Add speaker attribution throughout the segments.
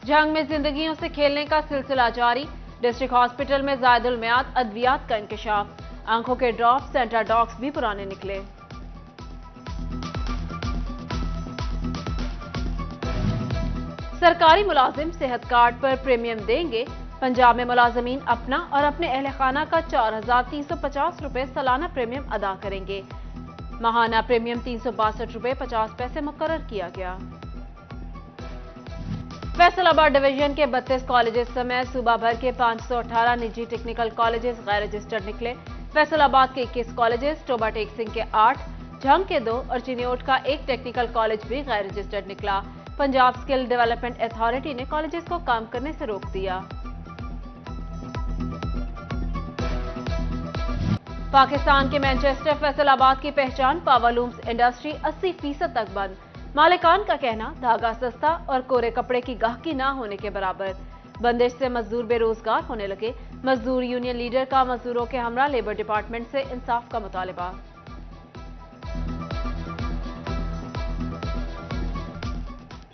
Speaker 1: जंग में जिंदगियों से खेलने का सिलसिला जारी। डिस्ट्रिक्ट हॉस्पिटल में जायदुल मियाद अद्वियात का इंकशाफ। आंखों के ड्रॉप सेंटाडॉक्स भी पुराने निकले। सरकारी मुलाजिम सेहत कार्ड पर प्रीमियम देंगे। पंजाब में मुलाजमीन अपना और अपने अहल खाना का 4,350 रुपए सालाना प्रीमियम अदा करेंगे। माहाना प्रीमियम 362 रुपए 50 पैसे मुकर्रर किया गया। फैसलाबाद डिवीजन के 32 कॉलेजेस समेत सूबा भर के 518 निजी टेक्निकल कॉलेजेस गैर रजिस्टर्ड निकले। फैसलाबाद के 21 कॉलेजेस, टोबा टेक सिंह के 8, झंग के 2 और चिन्योट का 1 टेक्निकल कॉलेज भी गैर रजिस्टर्ड निकला। पंजाब स्किल डेवलपमेंट अथॉरिटी ने कॉलेजेस को काम करने से रोक दिया। पाकिस्तान के मैनचेस्टर फैसलाबाद की पहचान पावरलूम्स इंडस्ट्री 80% तक बंद। मालिकान का कहना, धागा सस्ता और कोरे कपड़े की गाहकी ना होने के बराबर। बंदिश से मजदूर बेरोजगार होने लगे। मजदूर यूनियन लीडर का मजदूरों के हमरा लेबर डिपार्टमेंट से इंसाफ का मुतालबा।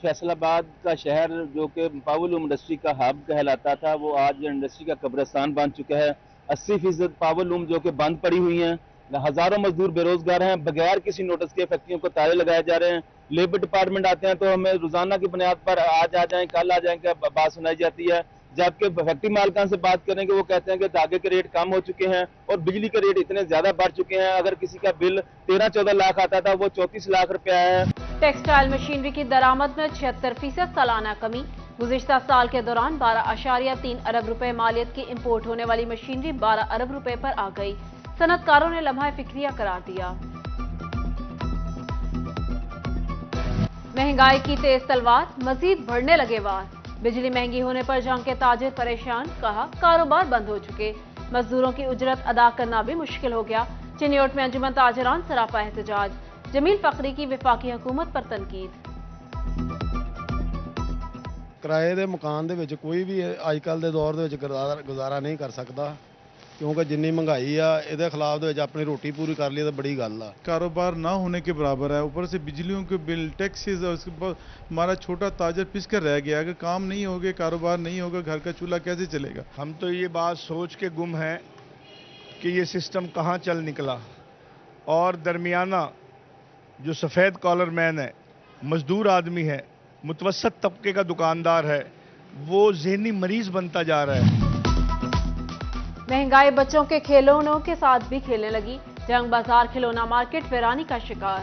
Speaker 2: फैसलाबाद का शहर जो कि पावरलूम इंडस्ट्री का हब कहलाता था, वो आज इंडस्ट्री का कब्रिस्तान बन चुका है। 80% पावरलूम जो कि बंद पड़ी हुई हैं। हजारों मजदूर बेरोजगार हैं। बगैर किसी नोटिस के फैक्ट्रियों को ताले लगाए जा रहे हैं। लेबर डिपार्टमेंट आते हैं तो हमें रोजाना की बुनियाद पर आज आ जाएं, कल आ जाएंगे बात सुनाई जाती है। जबकि फैक्ट्री मालिकान से बात करेंगे, वो कहते हैं कि धागे के रेट कम हो चुके हैं और बिजली के रेट इतने ज्यादा बढ़ चुके हैं। अगर किसी का बिल 13-14 लाख आता था, वो 34 लाख रुपया है।
Speaker 1: टेक्सटाइल मशीनरी की दरामद में 76% सालाना कमी। गुज़िश्ता साल के दौरान 12.3 अरब रुपए मालियत की इंपोर्ट होने वाली मशीनरी 12 अरब रुपए पर आ गई। सनतकारों ने लम्हा फिक्रिया करार दिया। महंगाई की तेज तलवार, मजीद बढ़ने लगे वार। बिजली महंगी होने पर जंग के ताजिर परेशान, कहा कारोबार बंद हो चुके। मजदूरों की उजरत अदा करना भी मुश्किल हो गया। चिन्योट में अंजुमन ताजरान सरापा एहतजाज। जमील फखरी की विफाकी हुकूमत पर तनकीद।
Speaker 3: किराए के मकान दे विच कोई भी अजकल के दौर दे विच गुजारा नहीं कर सकता, क्योंकि जिन्नी महंगाई आ इहदे खिलाफ दे विच अपनी रोटी पूरी कर ली तो बड़ी गल आ।
Speaker 4: कारोबार ना होने के बराबर है। ऊपर से बिजलियों के बिल, टैक्सेस, उसके बाद हमारा छोटा ताजर पिसकर रह गया। अगर काम नहीं होगा, कारोबार नहीं होगा, घर का चूल्हा कैसे चलेगा।
Speaker 5: हम तो ये बात सोच के गुम हैं कि ये सिस्टम कहाँ चल निकला। और दरमियाना जो सफ़ेद कॉलर मैन है, मजदूर आदमी है, मुतवसत तबके का दुकानदार है, वो ज़हनी मरीज बनता जा रहा है।
Speaker 1: महंगाई बच्चों के खिलौनों के साथ भी खेलने लगी। जंग बाजार खिलौना मार्केट वीरानी का शिकार।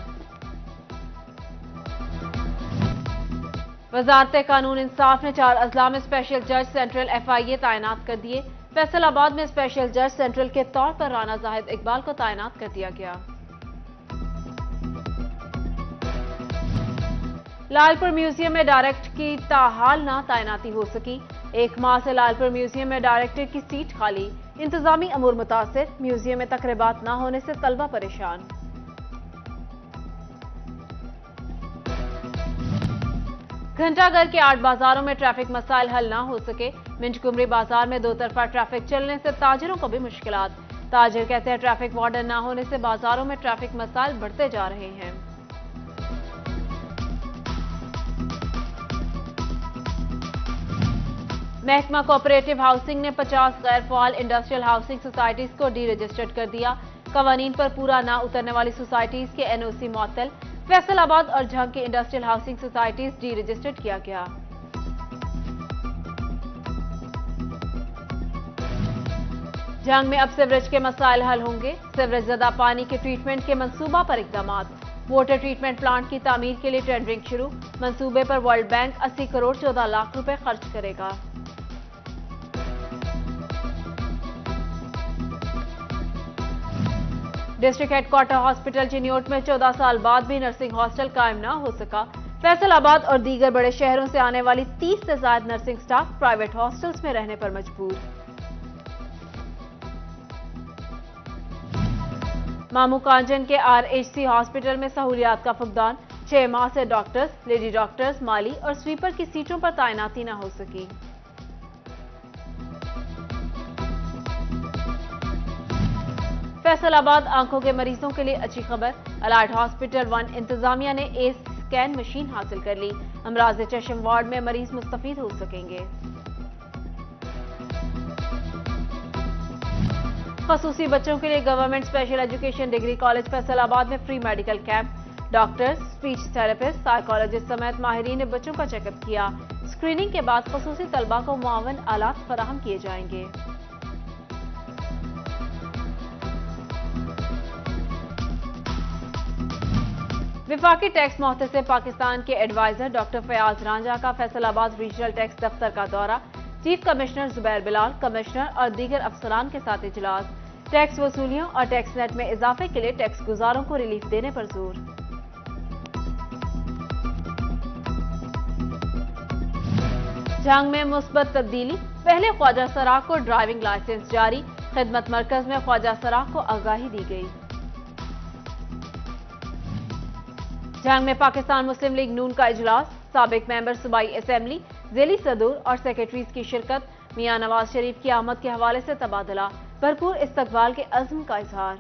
Speaker 1: वजारत कानून इंसाफ ने 4 अजला में स्पेशल जज सेंट्रल FIA तैनात कर दिए। फैसलाबाद में स्पेशल जज सेंट्रल के तौर पर राना जाहिद इकबाल को तैनात कर दिया गया। लालपुर म्यूजियम में डायरेक्टर की ताहाल ना तैनाती हो सकी। 1 माह से लालपुर म्यूजियम में डायरेक्टर की सीट खाली। इंतजामी अमूर मुतासिर। म्यूजियम में तकरीबात ना होने से तलबा परेशान। घंटाघर के 8 बाजारों में ट्रैफिक मसाइल हल ना हो सके। मिंचकुमरी बाजार में 2 तरफा ट्रैफिक चलने से ताजिरों को भी मुश्किलात। ताजिर कहते हैं ट्रैफिक वार्डन ना होने से बाजारों में ट्रैफिक मसाइल बढ़ते जा रहे हैं। महकमा कोऑपरेटिव हाउसिंग ने 50 गैर फ़ाल इंडस्ट्रियल हाउसिंग सोसाइटीज को डी रजिस्टर्ड कर दिया। कवानीन पर पूरा ना उतरने वाली सोसाइटीज के NOC मुअत्तल। फैसलाबाद और झंग की industrial housing societies D registered किया गया। झंग में अब सीवरेज के मसाइल हल होंगे। सीवरेज ज़दा पानी के ट्रीटमेंट के मंसूबा पर इकदामात। वाटर ट्रीटमेंट प्लांट की तामीर के लिए टेंडरिंग शुरू। मंसूबे पर वर्ल्ड बैंक 80 करोड़ 14 लाख रुपए खर्च करेगा। डिस्ट्रिक्ट हेडक्वार्टर हॉस्पिटल चिन्योट में 14 साल बाद भी नर्सिंग हॉस्टल कायम न हो सका। फैसलाबाद और दीगर बड़े शहरों से आने वाली 30 से ज्यादा नर्सिंग स्टाफ प्राइवेट हॉस्टल्स में रहने पर मजबूर। मामू कांजन के RHC हॉस्पिटल में सहूलियात का फुकदान। 6 माह से डॉक्टर्स, लेडी डॉक्टर्स, माली और स्वीपर की सीटों पर तैनाती न हो सकी। फैसलाबाद आंखों के मरीजों के लिए अच्छी खबर। अलाइड हॉस्पिटल 1 इंतजामिया ने स्कैन मशीन हासिल कर ली। अमराज चश्म वार्ड में मरीज मुस्तफीद हो सकेंगे। खसूसी बच्चों के लिए government special education degree college Faisalabad में free medical camp. Doctors, speech therapist, psychologist समेत माहिरीन ने बच्चों का चेकअप किया। स्क्रीनिंग के बाद खसूसी तलबा को मुआवन आलात फराहम किए जाएंगे। विफाकी टैक्स मोहतसिब पाकिस्तान के एडवाइजर डॉक्टर फयाज रांझा का फैसलाबाद रीजनल टैक्स दफ्तर का दौरा। Chief commissioner Zubair Bilal, commissioner और दीगर अफसरान के साथ इजलास। टैक्स वसूलियों और टैक्स नेट में इजाफे के लिए टैक्स गुजारों को रिलीफ देने पर जोर। जंग में मुस्बत तब्दीली, पहले ख्वाजा सराह को ड्राइविंग लाइसेंस जारी। खिदमत मरकज में ख्वाजा सराह को आगाही दी गई। जंग में पाकिस्तान मुस्लिम लीग नून का इजलास। साबिक मेंबर सूबाई असेंबली, ज़ेली सदूर और सेक्रेटरीज की शिरकत। मियां नवाज शरीफ की आमद के हवाले से तबादला। भरपूर इस्तकबाल के अज़्म का इजहार।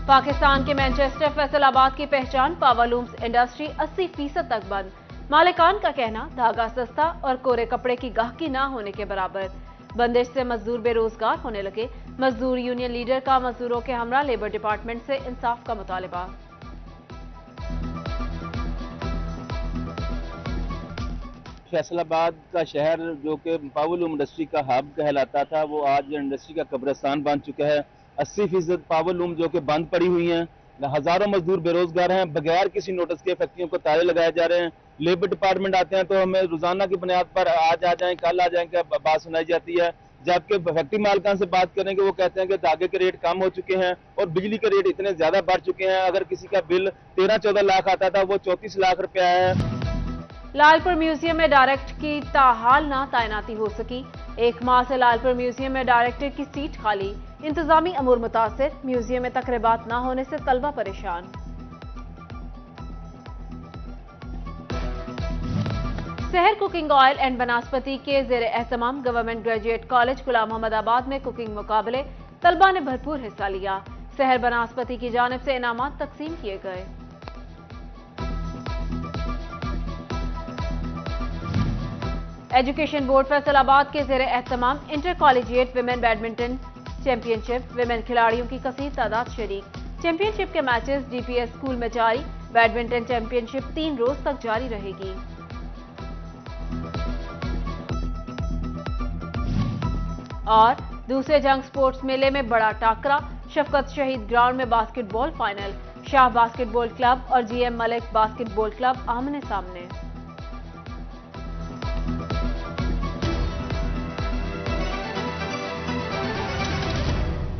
Speaker 1: पाकिस्तान के मैनचेस्टर फैसलाबाद की पहचान पावरलूम्स इंडस्ट्री 80% तक बंद। मालिकान का कहना धागा सस्ता और कोरे कपड़े की गाहकी ना होने के बराबर। बंदिश से मजदूर बेरोजगार होने लगे। मजदूर यूनियन लीडर का मजदूरों के हमरा लेबर डिपार्टमेंट से इंसाफ का मुतालबा।
Speaker 2: फैसलाबाद का शहर जो कि पावरलूम इंडस्ट्री का हब कहलाता था, वो आज इंडस्ट्री का कब्रिस्तान बन चुका है। 80% पावरलूम जो कि बंद पड़ी हुई हैं। हजारों मजदूर बेरोजगार हैं। बगैर किसी नोटिस के फैक्ट्रियों को ताले लगाए जा रहे हैं। लेबर डिपार्टमेंट आते हैं तो हमें रोजाना की बुनियाद पर आज आ जाएं, कल आ जाएंगे बात सुनाई जाती है। जबकि फैक्ट्री मालिकान से बात करेंगे, वो कहते हैं कि धागे के रेट कम हो चुके हैं और बिजली के रेट इतने ज्यादा बढ़ चुके हैं। अगर किसी का बिल 13-14 लाख आता था, वो 34 लाख रुपया है।
Speaker 1: लालपुर म्यूजियम में डायरेक्टर की ताहाल ना तैनाती हो सकी। 1 माह से लालपुर म्यूजियम में डायरेक्टर की सीट खाली। इंतजामी अमूर मुतासिर। म्यूजियम में तकरीबात ना होने से तलबा परेशान। शहर कुकिंग ऑयल एंड बनास्पति के जेर एहतमाम गवर्नमेंट ग्रेजुएट कॉलेज गुलाम मोहम्मदाबाद में कुकिंग मुकाबले। तलबा ने भरपूर हिस्सा लिया। शहर बनास्पति की जानिब से इनामात तकसीम किए गए। एजुकेशन बोर्ड फैसलाबाद के जेर एहतमाम intercollegiate women badminton championship. Women खिलाड़ियों की कसीर तादाद शरीक। चैंपियनशिप के मैचेस डीपीएस स्कूल में जारी। बैडमिंटन चैंपियनशिप 3 रोज तक जारी रहेगी। और दूसरे जंग स्पोर्ट्स मेले में बड़ा टाकरा। शफकत शहीद ग्राउंड में basketball final. Shah basketball club और जीएम मलिक बास्केटबॉल क्लब आमने सामने।